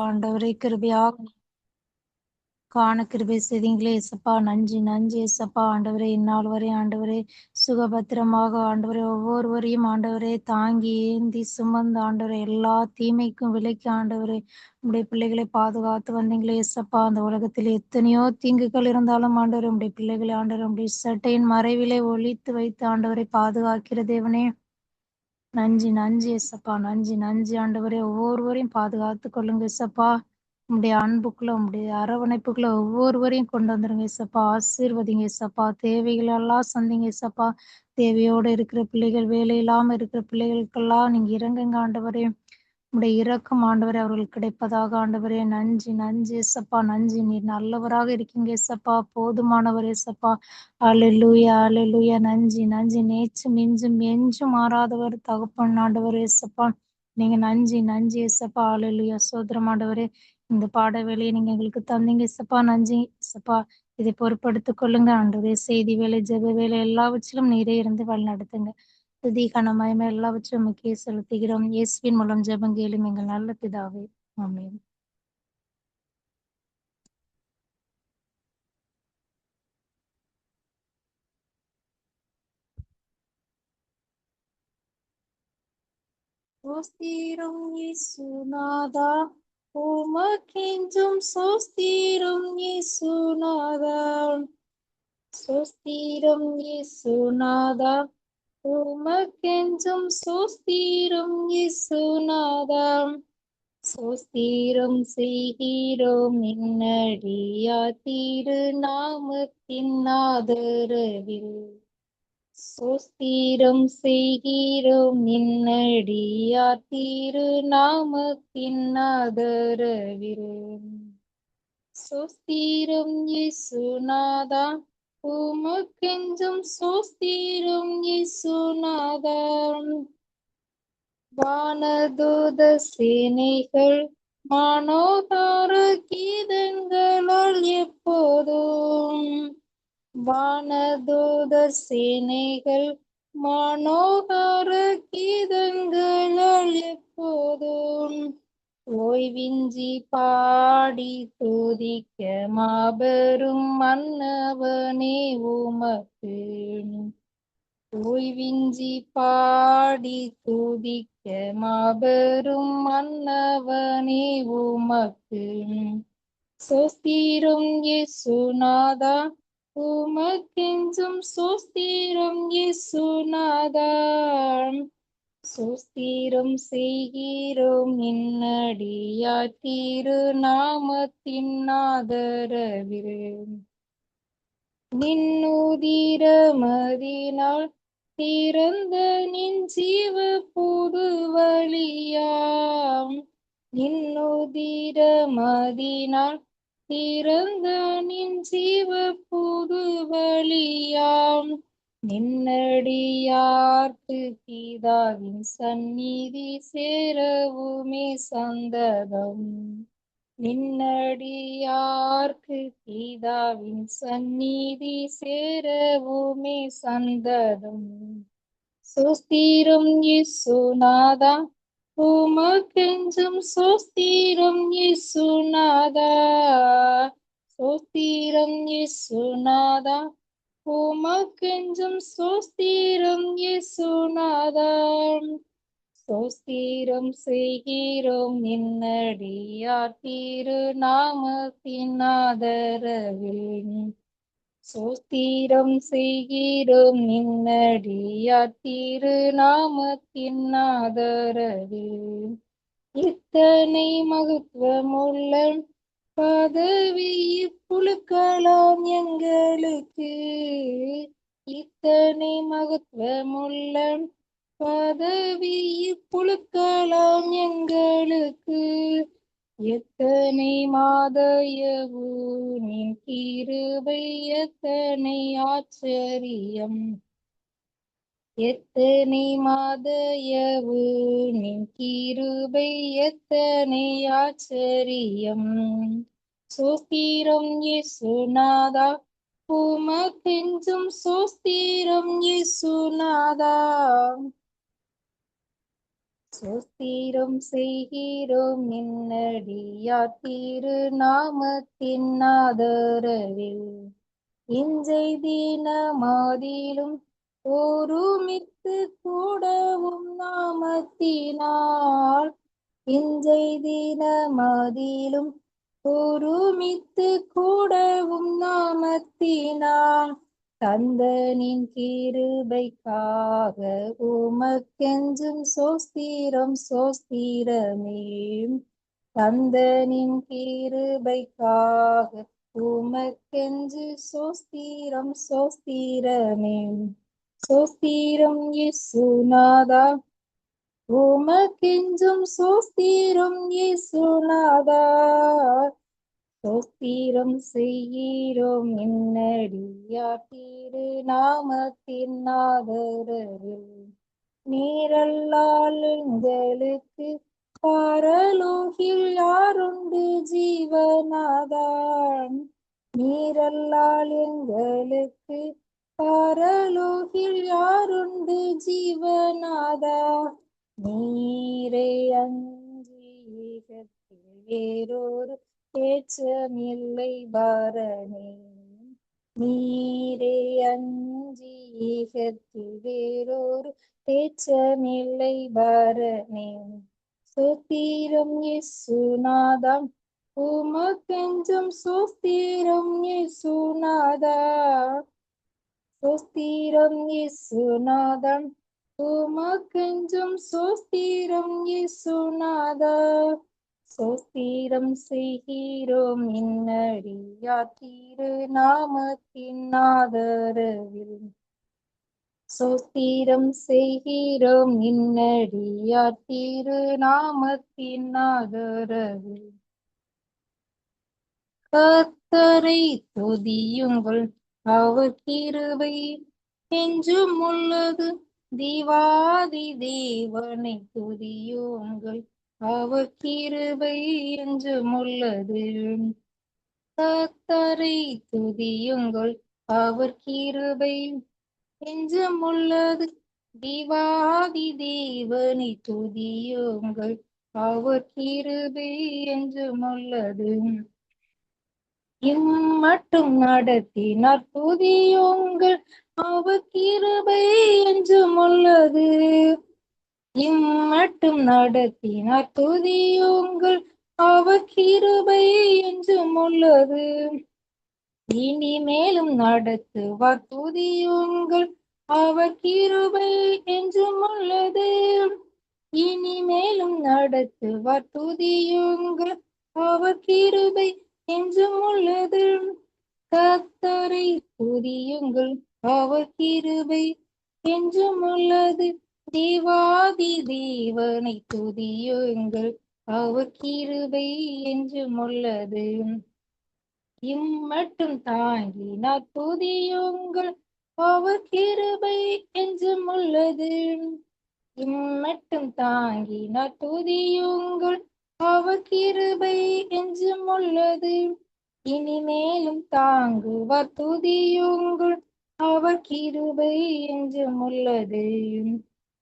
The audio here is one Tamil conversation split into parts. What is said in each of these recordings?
ஆண்டவரே கிருபையாக காண கிருபை செய்தீங்களே ஏசப்பா. நன்றி நன்றி ஏசப்பா. ஆண்டவரே இந்நாள் வரை ஆண்டவரே சுகபத்திரமாக ஆண்டவரே ஒவ்வொருவரையும் ஆண்டவரே தாங்கி ஏந்தி சுமந்து ஆண்டவரே எல்லா தீமைக்கும் விலக்கி ஆண்டவரே உடைய பிள்ளைகளை பாதுகாத்து வந்தீங்களே ஏசப்பா. அந்த உலகத்தில் எத்தனையோ தீங்குகள் இருந்தாலும் ஆண்டவரே உடைய பிள்ளைகளை ஆண்டவரே உடைய சட்டையின் மறைவிலே ஒளித்து வைத்து ஆண்டவரை பாதுகாக்கிற தேவனே. நன்றி நன்றி ஏசப்பா. நன்றி நன்றி ஆண்டவரே. ஒவ்வொருவரையும் பாதுகாத்து கொள்ளுங்க ஏசப்பா. உம்முடைய அன்புக்குள்ள உம்முடைய அரவணைப்புக்குள்ள ஒவ்வொருவரையும் கொண்டு வந்துருங்க ஏசப்பா. ஆசீர்வதிங்க ஏசப்பா. தேவைகள் எல்லாம் சந்திங்க ஏசப்பா. தேவையோடு இருக்கிற பிள்ளைகள், வேலை இல்லாம இருக்கிற பிள்ளைகளுக்கெல்லாம் நீங்க இறங்குங்க ஆண்டவரே. உம்முடைய இரக்கம் ஆண்டவரே அவர்களுக்கு கிடைப்பதாக ஆண்டவரே. நன்றி நன்றி ஏசப்பா. நன்றி, நீர் நல்லவராக இருக்கீங்க ஏசப்பா. போதுமானவர் ஏசப்பா. அல்லேலூயா அல்லேலூயா. நன்றி நன்றி. நேற்றும் இன்றும் என்றும் மாறாதவர் தகப்பன் ஆண்டவர் ஏசப்பா. நீங்க நன்றி நன்றி ஏசப்பா. அல்லேலூயா. சோதரம் ஆண்டவரே. இந்த பாட வேலையை நீங்க எங்களுக்கு தந்தீங்க ஏசப்பா. நன்றி ஏசப்பா. இதை பொறுப்படுத்திக் கொள்ளுங்க ஆண்டவரே. செய்தி வேலை, ஜெப வேலை எல்லாவற்றிலும் நீரே இருந்து வழி நடத்துங்க. துதி கனமயமே எல்லாவற்றையும் முக்கிய செலுத்துகிறோம். இயேசுவின் மூலம் ஜெபம் கேளும் எங்கள் நல்ல பிதாவே. ஆமென். சோஸ்திரம் இயேசுநாதா, உமக்கென்றும் சோஸ்திரம் இயேசுநாதா. சோஸ்திரம் இயேசுநாதா, உமக்கென்றும் சோஸ்திரம் இயேசுநாதா. சோஸ்திரம் செய்கிறோம் நின்னடியா திருநாமத்தின் ஆதரவில். சோஸ்திரம் செய்கிறோம் நின்னடியா திருநாமத்தின் ஆதரவில். சோஸ்திரம் இயேசுநாதா, உமக்கென்றும் சோஸ்திரம் இயேசுநாதா. வானதூத சேனைகள் மனோதார கீதங்களால் எப்போதும். வானதூத சேனைகள் மனோதார கீதங்களால் எப்போதும். ஓய்வின்றி பாடி துதிக்க மாபெரும் மன்னவனே உமக்கு. ஓய்வின்றி பாடி துதிக்க மாபெரும் மன்னவனே உமக்கு. சோஸ்திரம் இயேசுநாதா, உமக்கென்றும் சோஸ்திரம் இயேசுநாதா. சோஸ்திரம் செய்கிறோம் நின்னடியா திருநாமத்தின் ஆதரவில். நின்னுதிரமதினால் திறந்த நின் ஜீவ புது வழியாம். நின்னுதிரமதினால் திறந்த நின் ஜீவ புது வழியாம். நின்னடியார்க்கு பிதாவின் சந்நிதி சேரவுமே சந்ததம். நின்னடியார்க்கு பிதாவின் சந்நிதி சேரவுமே சந்ததம். சோஸ்திரம் இயேசுநாதா, உமக்கென்றும் சோஸ்திரம் இயேசுநாதா. சோஸ்திரம் இயேசுநாதா, உமக்கென்றும் சோஸ்திரம் இயேசுநாதா. சோஸ்திரம் செய்கிறோம் நின்னடியார் திருநாமத்தின் ஆதரவில். சோஸ்திரம் செய்கிறோம் நின்னடியார் திருநாமத்தின் ஆதரவில். இத்தனை மகத்துவமுள்ள பதவி இப்புழுக்கலாம் எங்களுக்கு. இத்தனை மகத்துவமுள்ள பதவி இப்புழுக்கலாம் எங்களுக்கு. எத்தனை மாதயவு நின் கிருபை, எத்தனை ஆச்சரியம். எத்தனை மாதயவு நின் கிருபை, எத்தனை ஆச்சரியம். சோஸ்திரம் இயேசுநாதா, உமக்கென்றும் சோஸ்திரம் இயேசுநாதா. சோஸ்திரம் செய்கிறோம் நின்னடியார் திருநாமத்தின் ஆதரவில் இஞ்சை தினமாதிலும் ஒருமித்து கூடவும் நாமத்தினால் இஞ்சை தினமாதிலும் ஒருமித்து கூடவும் நாமத்தினால் தந்தனின் கிருபைக்காக உமக்கெஞ்சும் சோஸ்திரம் சோஸ்திரமே தந்தனின் கிருபைக்காக உமக்கென்று சோஸ்திரம் சோஸ்திரமே சோஸ்திரம் இயேசுநாதா உமக்கெஞ்சும் சோஸ்திரம் இயேசுநாதா சோஸ்திரம் செய்கிறோம் என்னடியார் திருநாமத்தின் ஆதரவில் நீரல்லால் எங்களுக்கு பரலோகில் யாருண்டு ஜீவநாதான் நீரல்லால் எங்களுக்கு பரலோகில் யாருண்டு ஜீவநாதா நீரே அஞ்சி வேறொரு பேச்சமில்லை பரணே நீரே அஞ்சி வேறொரு பேச்சமில்லை பரணே சோஸ்திரம் இயேசுநாதா உமக்கெஞ்சும் சோஸ்திரம் இயேசுநாதா சோஸ்திரம் இயேசுநாதா உமக்கெஞ்சும் சோஸ்திரம் இயேசுநாதா சோஸ்திரம் செய்கிறோம் இன்னடியார் திருநாமத்தின் ஆதரவில் சோஸ்திரம் செய்கிறோம் இன்னடியார் திருநாமத்தின் ஆதரவில் கர்த்தரை துதியுங்கள் அவர் கிருபை என்றும் உள்ளது தேவாதி தேவனை துதியுங்கள் அவர் கிருபை என்றும் உள்ளது கர்த்தரை துதியுங்கள் அவர் கிருபை என்றும் உள்ளது தேவாதி தேவனை துதியுங்கள் அவர் கிருபை என்றும் உள்ளது இம்மட்டும் நடத்தினார் துதியுங்கள் அவர் கிருபை என்றும் உள்ளது இம்மட்டும் நடத்தினார் துதியுங்கள் அவர் கிருபை என்றும் உள்ளது இனிமேலும் நடத்துவார் துதியுங்கள் அவர் கிருபை என்றும் உள்ளது இனிமேலும் நடத்துவார் துதியுங்கள் அவர் கிருபை என்றும் உள்ளது கர்த்தரை துதியுங்கள் அவர் கிருபை என்றும் உள்ளது தேவாதி தேவனை துதியுங்கள் அவர் கிருபை என்றும் உள்ளது இம்மட்டும் தாங்கினார் துதியுங்கள் அவர் கிருபை என்றும் உள்ளது இம்மட்டும் தாங்கினார் துதியுங்கள் அவர் கிருபை என்றும் உள்ளது இனிமேலும் தாங்குவார் துதியுங்கள் அவர் கிருபை என்றும் உள்ளது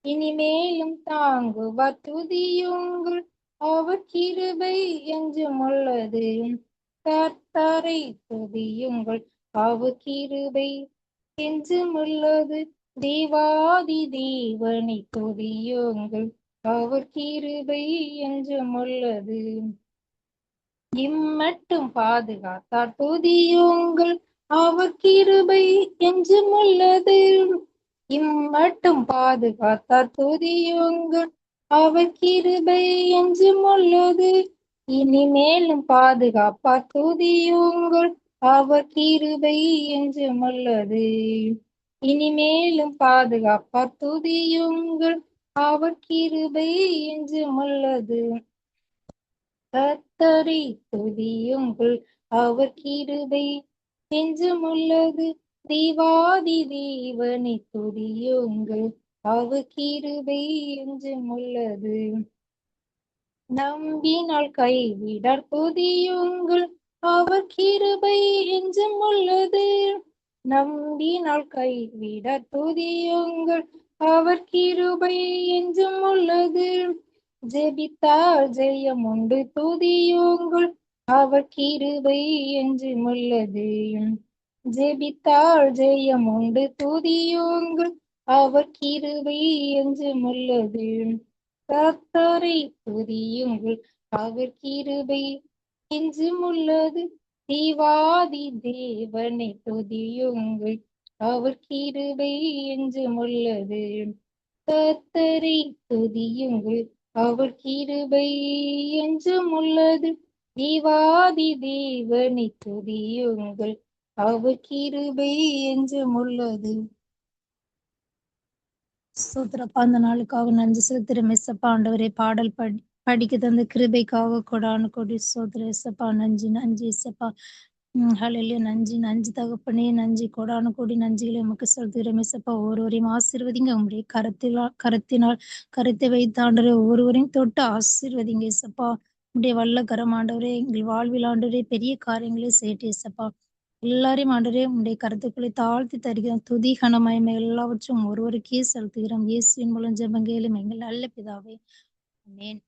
இனிமேலும் தாங்குவார் துதியுங்கள் அவர் கிருபை என்றும் உள்ளது கர்த்தரை துதியுங்கள் அவர் கிருபை என்றும் உள்ளது தேவாதி தேவனை துதியுங்கள் அவர் கிருபை என்றும் உள்ளது இம்மட்டும் பாதுகாத்தார் துதியுங்கள் அவர் கிருபை என்றும் உள்ளது இம்மட்டும் பாதுகாத்தார் துதியுங்கள் அவர் கிருபை என்றும் உள்ளது இனிமேலும் பாதுகாப்பார் துதியுங்கள் அவர் கிருபை என்றும் உள்ளது இனிமேலும் பாதுகாப்பார் துதியுங்கள் அவர் கிருபை என்றும் உள்ளது கர்த்தரை துதியுங்கள் அவர் கிருபை என்றும் உள்ளது தேவாதி தேவனை துதியுங்கள் அவர் கிருபை என்றும் உள்ளது நம்பினால் கைவிடார் துதியுங்கள் அவர் கிருபை என்றும் உள்ளது நம்பினால் கைவிடார் துதியுங்கள் அவர் கிருபை என்றும் உள்ளது ஜெபித்தால் ஜெயம் உண்டு துதியுங்கள் அவர் கிருபை என்றும் உள்ளது. ஜெபித்தால் ஜெயம் உண்டு துதியுங்கள் அவர் கிருபை என்றும் உள்ளது. கர்த்தரை துதியுங்கள் அவர் கிருபை என்றும் உள்ளது. தேவாதி தேவனை துதியுங்கள் அவர் கிருபை என்றும் உள்ளது. கர்த்தரை துதியுங்கள் அவர் கிருபை என்றும் உள்ளது. தேவாதி தேவனை துதியுங்கள் அவர் கிருபை என்றும் உள்ளது. சூத்திரப்பா, அந்த நாளுக்காக நன்றி செலுத்துறேன் ஏசப்பா. ஆண்டவரே, பாடல் படிக்க தந்த கிருபைக்காக கொடான கொடி சோதர ஏசப்பா. நன்றி நன்றி ஏசப்பா. ஹalleluya. நன்றி நன்றி தகப்பனே, நன்றி கொடான கொடி நன்றிகளை உமக்கு செலுத்துகிறோம் ஏசப்பா. ஒவ்வொருவரையும் ஆசீர்வதிங்க. உங்களுடைய கரத்தினால் கருத்தை வைத்த ஆண்டவரே, ஒவ்வொருவரையும் தொட்டு ஆசீர்வதிங்க ஏசப்பா. உடைய வல்ல கரம் ஆண்டவரே, எங்கள் வாழ்வில் ஆண்டவரே பெரிய காரியங்களை செய்யட்டு ஏசப்பா. எல்லாரையும் ஆண்டவரே உடைய கருத்துக்களை தாழ்த்தி தருகிறோம். துதி கனமயமை எல்லாவற்றும் ஒருவருக்கே செலுத்துகிறோம். இயேசுவின் மூலம் ஜெபம் கேளும் எங்கள் நல்ல பிதாவே. ஆமென்.